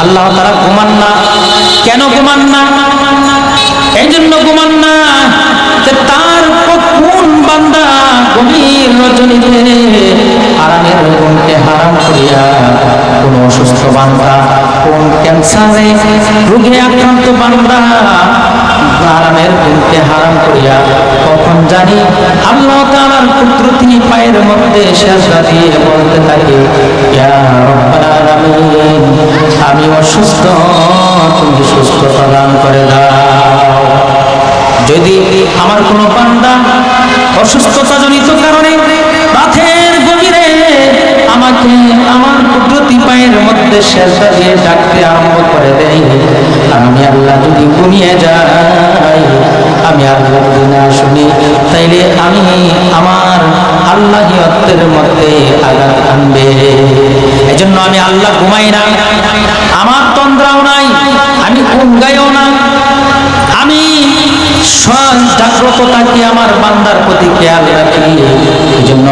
আল্লাহ তাআলা ঘুমান না। কেন ঘুমান না? এই জন্য ঘুমান না যে তার কোন বান্দা গভীর রজনীতে আরামের ঘুমকে হারাম করিয়া, কোন অসুস্থ বান্দা, কোন ক্যান্সারে রোগে আক্রান্ত বান্দা আরামের ঘুমকে হারাম করিয়া কখন জানি আল্লাহ তাআলার কুদরতি পায়ের মধ্যে সিজদা দিয়ে বলতে থাকে, ইয়া রাব্বাল আলামিন, আমি অসুস্থ, তুমি সুস্থতা দান করে দাও। যদি আমার কোনো বান্দা অসুস্থতা জনিত কারণে রাতের গভীরে আমাকে আমার কুদরতি পায়ের মধ্যে সিজদা দিয়ে ডাকতে আরম্ভ করে দেয়, আর আমি আল্লাহ যদি ঘুমিয়ে যাই, আমি আল্লাহ যদি না শুনি, তাইলে আমি আমার আল্লাহিয়তের মধ্যে আঘাত আনবে। এজন্য আমি আল্লাহ ঘুমাই না, আমার তন্দ্রাও নাই, আমি ঘুম গাইও না, আমি জাগ্রত থাকি, আমার বান্দার প্রতি খেয়াল রাখি। এই জন্য